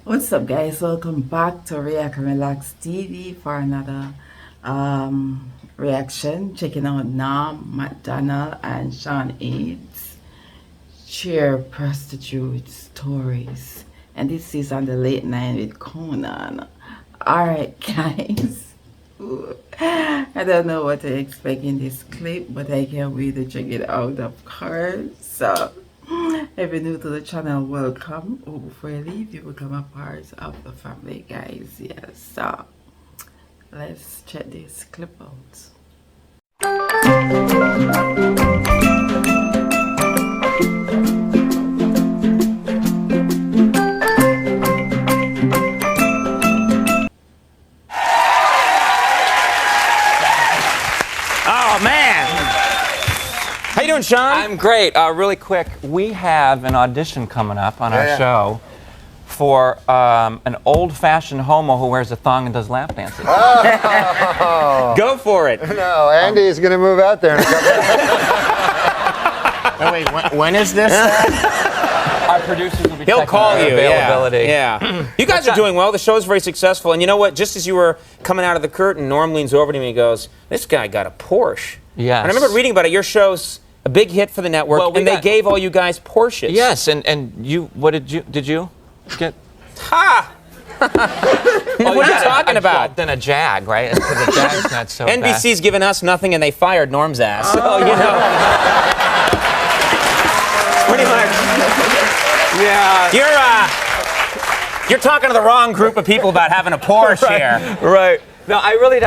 What's up, guys? Welcome back to React and Relax TV for another reaction. Checking out Nam, McDonald, and HAYNES share prostitute stories, and this is on the late night with Conan. Alright, guys. I don't know what to expect in this clip, but I can't wait to check it out, of course. So if you're new to the channel, welcome. Oh, before I leave, you become a part of the family, guys. Yes, so let's check this clip out. Oh, man. How you doing, Sean? I'm great. Really quick, we have an audition coming up on our show for an old-fashioned homo who wears a thong and does lap dances. Oh. Go for it. No, Andy's going to move out there in a couple Oh, wait, when is this? Our producers will be He'll checking call our you. availability. Yeah. You guys are doing well. The show's very successful. And you know what? Just as you were coming out of the curtain, Norm leans over to me and goes, "This guy got a Porsche." Yes. And I remember reading about it. Your show's a big hit for the network, Well, and they gave all you guys Porsches. Yes, and you, what did you get? Ha! What are you talking about? Then a Jag, right? And so the Jag's not so bad. NBC's given us nothing, and they fired Norm's ass. So, you know. Pretty much. Yeah. You're talking to the wrong group of people about having a Porsche here. Right. No, I really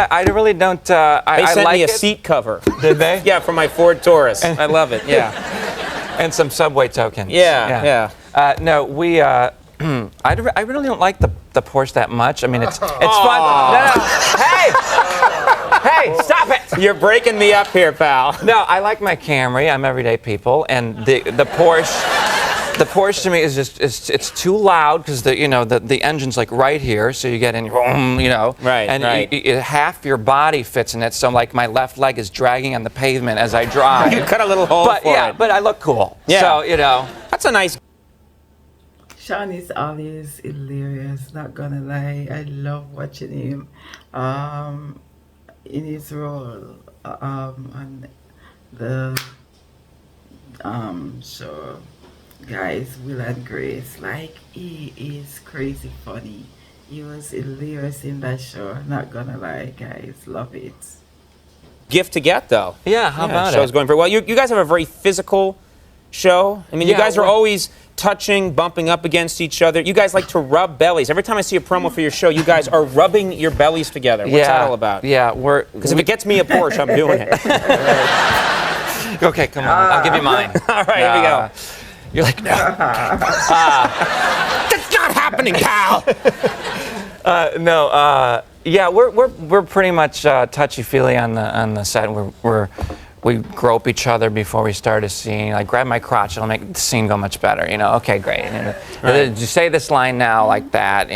don't. They I sent like me a it. seat cover. Did they? Yeah, for my Ford Taurus. I love it. Yeah. And some Subway tokens. Yeah. No, we. I really don't like the Porsche that much. I mean, it's fun. No. Hey, stop it! You're breaking me up here, pal. No, I like my Camry. I'm everyday people, and the Porsche. The Porsche to me is just it's too loud because the engine's like right here, so you get in, Right, and right. Half your body fits in it, so like my left leg is dragging on the pavement as I drive. You cut a little hole But for yeah, it. but I look cool. Yeah. So That's a nice. Sean is always hilarious, not gonna lie. I love watching him in his role on the show. Guys, Will and Grace, like, he is crazy funny. He was hilarious in that show, not gonna lie, guys. Love it. Gift to get, though. yeah, how about Show's it? going very well. You guys have a very physical show. I mean, you Yeah, guys are always touching, bumping up against each other. You guys like to rub bellies. Every time I see a promo for your show, you guys are rubbing your bellies together. What's that all about? Yeah, Because if it gets me a Porsche, I'm doing it. Okay, come on. I'll give you mine. All right, here we go. You're like, no. That's not happening, pal. Yeah, we're pretty much touchy-feely on the set. We grope each other before we start a scene. I grab my crotch, it'll make the scene go much better. Okay, great. And then you say this line now, like that.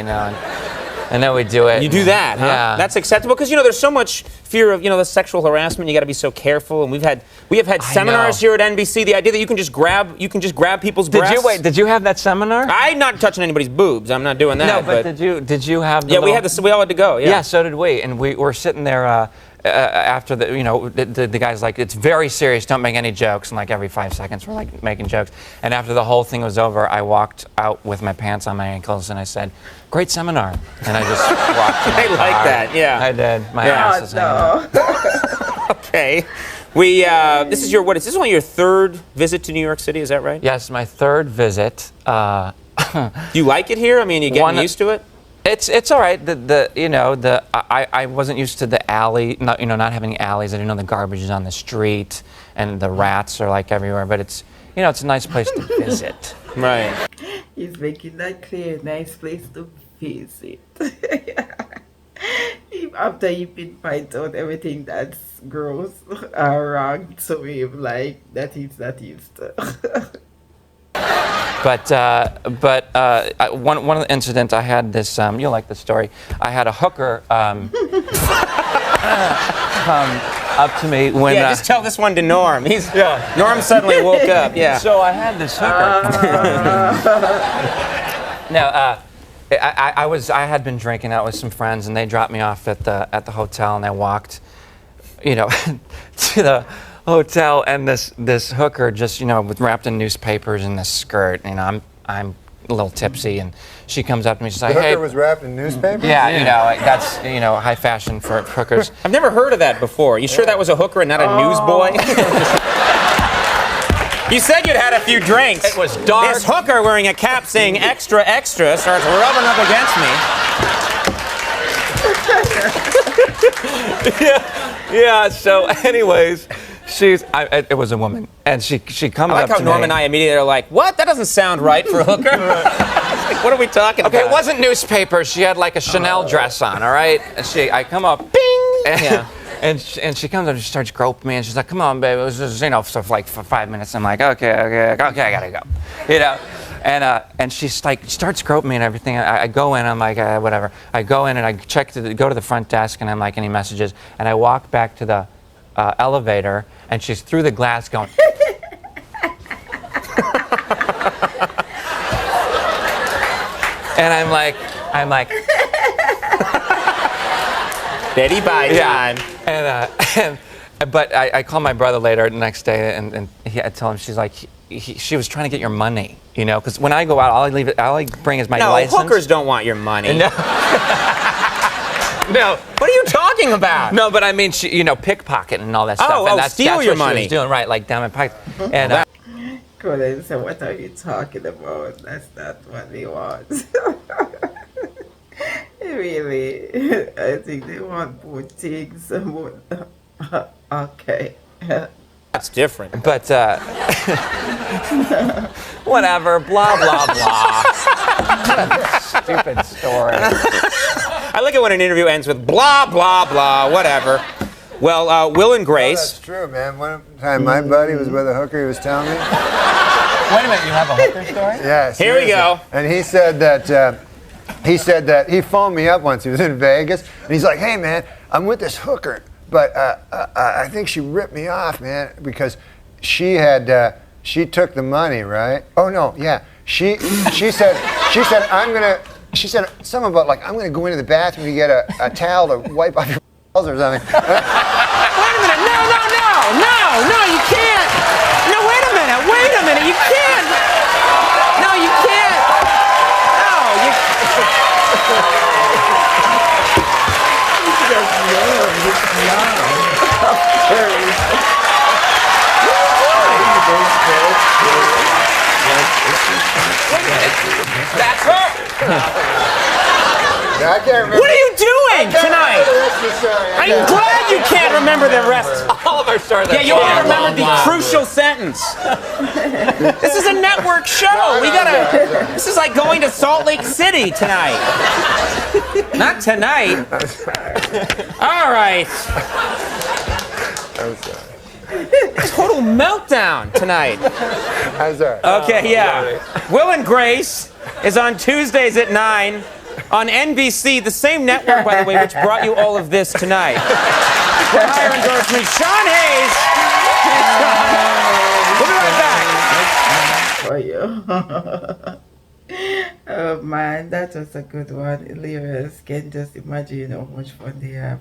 And then we do it. You do that, huh? Yeah. That's acceptable because there's so much fear of the sexual harassment. You got to be so careful. And we have had seminars here at NBC. The idea that you can just grab people's breasts. Did you have that seminar? I'm not touching anybody's boobs. I'm not doing that. No, but did you have? The yeah, we had this. We all had to go. Yeah. Yeah, so did we, and we were sitting there. After the guy's like, it's very serious, don't make any jokes, and like every 5 seconds we're like making jokes. And after the whole thing was over, I walked out with my pants on my ankles and I said, "Great seminar," and I just walked to my I like car. that, yeah. I did. My ass is hanging out. Okay. This is only your third visit to New York City, is that right? Yes, my third visit. Do you like it here? I mean, are you getting used to it? It's all right. I wasn't used to the alley, not having alleys. I didn't know the garbage is on the street and the rats are like everywhere. But it's a nice place to visit. Right. He's making that clear. Nice place to visit. After he pinpoint out everything that's gross or wrong to him, like that is not used to. But one of the incidents I had this, you'll like the story. I had a hooker come up to me when. Yeah, just tell this one to Norm. Norm suddenly woke up. Yeah. So I had this hooker. No, I had been drinking out with some friends, and they dropped me off at the hotel, and I walked, to the hotel, and this hooker just, was wrapped in newspapers in this skirt, and I'm a little tipsy, and she comes up to me, she's like, The "Hey." hooker was wrapped in newspapers? Yeah, that's high fashion for hookers. I've never heard of that before. You sure that was a hooker and not a newsboy? You said you'd had a few drinks. It was dark. This hooker wearing a cap saying "extra, extra" starts rubbing up against me. Yeah. So, anyways, it was a woman, and she comes I like up how to Norm me. and I immediately are like, "What? That doesn't sound right for a hooker." Like, what are we talking Okay, about? it wasn't newspapers. She had like a Chanel dress on. All right, and I come up, bing, Yeah. and she comes up and she starts groping me, and she's like, "Come on, babe." It was just for 5 minutes. I'm like, okay, I gotta go, And she starts groping me and everything. I go in, I'm like, whatever. I go in and I go to the front desk, and I'm like, any messages? And I walk back to the elevator, and she's through the glass going. And I'm like. Betty Bye time. But I called my brother later the next day, and I told him, she's like, she was trying to get your money, because when I go out, all I bring is my license. No, hookers don't want your money. No. No. What are you talking about? No, but I mean, she, pickpocket and all that stuff. Oh, and that's steal what your she money. was doing, right? Like down my pocket. And Colin said, what are you talking about? That's not what they want. Really, I think they want both things. Okay. That's different. but whatever. Blah blah blah. Stupid story. I like it when an interview ends with blah, blah, blah, whatever. Well, Will and Oh, Grace. that's true, man. One time my buddy was with a hooker, he was telling me. Wait a minute, you have a hooker story? Yeah, Here we seriously. go. And he said that he phoned me up once. He was in Vegas, and he's like, "Hey, man, I'm with this hooker, but I think she ripped me off, man, because she took the money, right? Oh no, yeah. She said something about like I'm gonna go into the bathroom to get a towel to wipe off your balls or something." Wait a minute. No, you can't. No, wait a minute. You can't. No, you can't. No, you That's her. I can't remember. What are you doing tonight? I'm I'm glad you can't remember the rest. All of our stories. Yeah, you only remember the crucial sentence. This is a network show. This is like going to Salt Lake City tonight. Not tonight. All right. I'm sorry. Total meltdown tonight. I'm sorry. Okay, yeah. Will and Grace is on Tuesdays at 9 on NBC, the same network, by the way, which brought you all of this tonight. For higher endorsement, Sean Hayes. We'll be right back. For you. Oh man, that was a good one. Hilarious. Can just imagine how much fun they have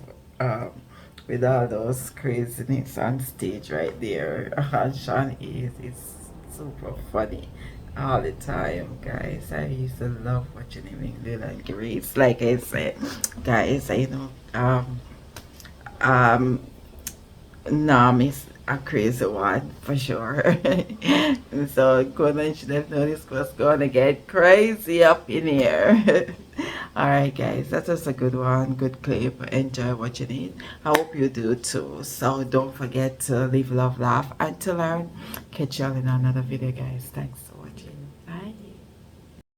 with all those craziness on stage right there. Sean is super funny all the time, guys. I used to love watching him in Will and Grace. Like I said, guys, Nam is a crazy one for sure. And so Conan should have known this was going to get crazy up in here. Alright guys, that was a good one, good clip. Enjoy watching it. I hope you do too. So don't forget to leave love, laugh, and to learn. Catch y'all in another video, guys. Thanks.